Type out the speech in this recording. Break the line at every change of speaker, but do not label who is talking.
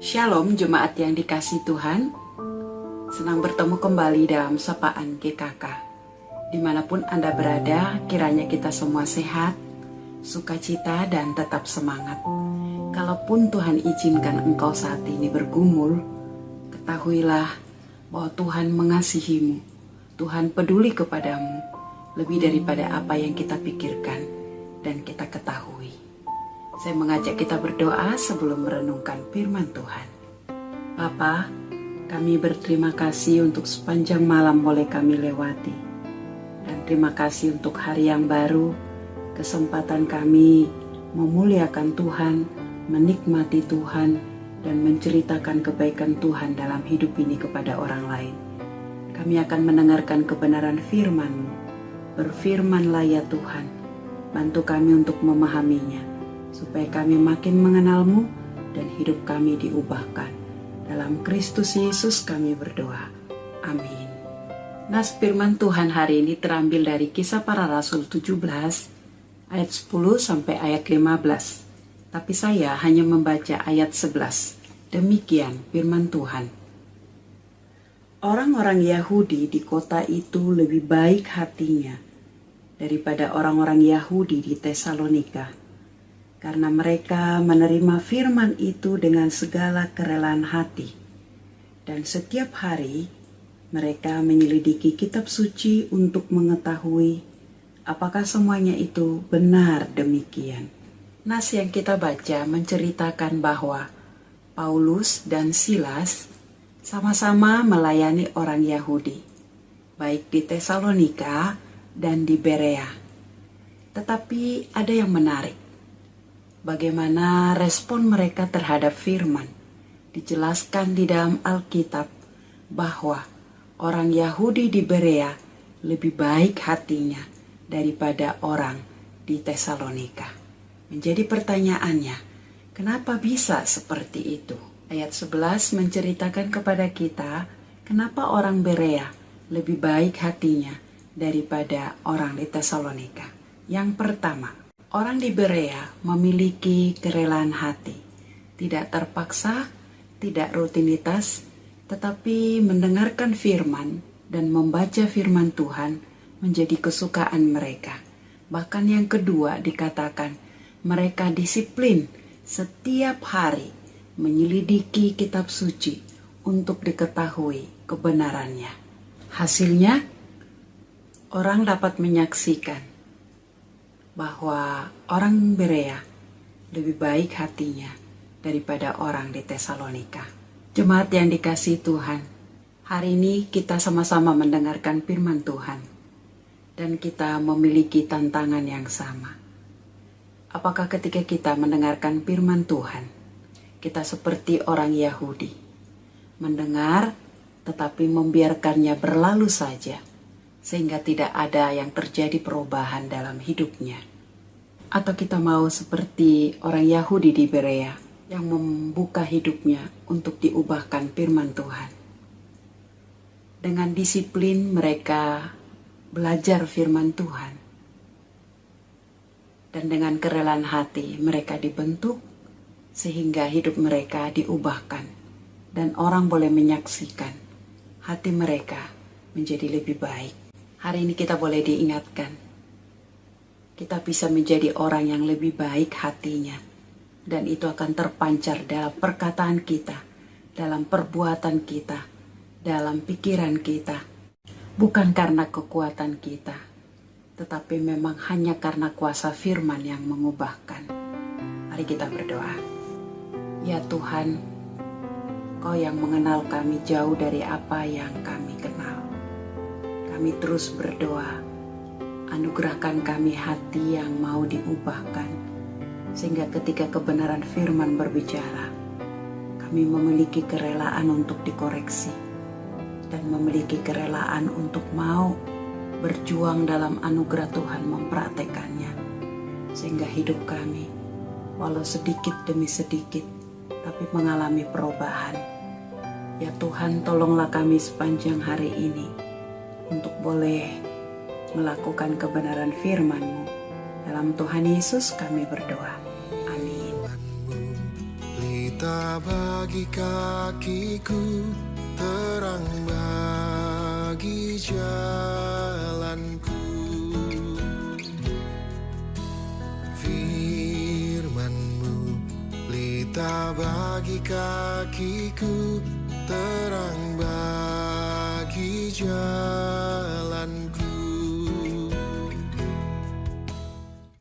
Shalom jemaat yang dikasih Tuhan. Senang bertemu kembali dalam sapaan GKK. Dimanapun Anda berada, kiranya kita semua sehat, sukacita dan tetap semangat. Kalaupun Tuhan izinkan engkau saat ini bergumul, ketahuilah bahwa Tuhan mengasihimu. Tuhan peduli kepadamu lebih daripada apa yang kita pikirkan dan kita ketahui. Saya mengajak kita berdoa sebelum merenungkan firman Tuhan. Bapa, kami berterima kasih untuk sepanjang malam boleh kami lewati. Dan terima kasih untuk hari yang baru, kesempatan kami memuliakan Tuhan, menikmati Tuhan, dan menceritakan kebaikan Tuhan dalam hidup ini kepada orang lain. Kami akan mendengarkan kebenaran firman-Mu. Berfirmanlah ya Tuhan, bantu kami untuk memahaminya, supaya kami makin mengenal-Mu dan hidup kami diubahkan. Dalam Kristus Yesus kami berdoa. Amin. Nas firman Tuhan hari ini terambil dari Kisah Para Rasul 17 ayat 10 sampai ayat 15. Tapi saya hanya membaca ayat 11. Demikian firman Tuhan. Orang-orang Yahudi di kota itu lebih baik hatinya daripada orang-orang Yahudi di Tesalonika, karena mereka menerima firman itu dengan segala kerelaan hati. Dan setiap hari mereka menyelidiki kitab suci untuk mengetahui apakah semuanya itu benar demikian. Nas yang kita baca menceritakan bahwa Paulus dan Silas sama-sama melayani orang Yahudi, baik di Tesalonika dan di Berea. Tetapi ada yang menarik. Bagaimana respon mereka terhadap firman. Dijelaskan di dalam Alkitab bahwa orang Yahudi di Berea lebih baik hatinya daripada orang di Tesalonika. Menjadi pertanyaannya, kenapa bisa seperti itu? Ayat 11 menceritakan kepada kita kenapa orang Berea lebih baik hatinya daripada orang di Tesalonika. Yang pertama, orang di Berea memiliki kerelaan hati, tidak terpaksa, tidak rutinitas, tetapi mendengarkan firman dan membaca firman Tuhan menjadi kesukaan mereka. Bahkan yang kedua dikatakan, mereka disiplin setiap hari menyelidiki kitab suci untuk diketahui kebenarannya. Hasilnya, orang dapat menyaksikan bahwa orang Berea lebih baik hatinya daripada orang di Tesalonika. Jemaat yang dikasihi Tuhan, hari ini kita sama-sama mendengarkan firman Tuhan dan kita memiliki tantangan yang sama. Apakah ketika kita mendengarkan firman Tuhan, kita seperti orang Yahudi, mendengar tetapi membiarkannya berlalu saja, sehingga tidak ada yang terjadi perubahan dalam hidupnya? Atau kita mau seperti orang Yahudi di Berea yang membuka hidupnya untuk diubahkan firman Tuhan. Dengan disiplin mereka belajar firman Tuhan. Dan dengan kerelaan hati mereka dibentuk sehingga hidup mereka diubahkan. Dan orang boleh menyaksikan hati mereka menjadi lebih baik. Hari ini kita boleh diingatkan, kita bisa menjadi orang yang lebih baik hatinya, dan itu akan terpancar dalam perkataan kita, dalam perbuatan kita, dalam pikiran kita. Bukan karena kekuatan kita, tetapi memang hanya karena kuasa firman yang mengubahkan. Mari kita berdoa. Ya Tuhan, Kau yang mengenal kami jauh dari apa yang kami kenal. Kami terus berdoa, anugerahkan kami hati yang mau diubahkan, sehingga ketika kebenaran firman berbicara, kami memiliki kerelaan untuk dikoreksi, dan memiliki kerelaan untuk mau berjuang dalam anugerah Tuhan mempraktekannya, sehingga hidup kami, walau sedikit demi sedikit, tapi mengalami perubahan. Ya Tuhan, tolonglah kami sepanjang hari ini, untuk boleh melakukan kebenaran firman-Mu. Dalam Tuhan Yesus kami berdoa. Amin.
pelita bagi kakiku, terang bagi jalanku. Firman-Mu pelita bagi kakiku,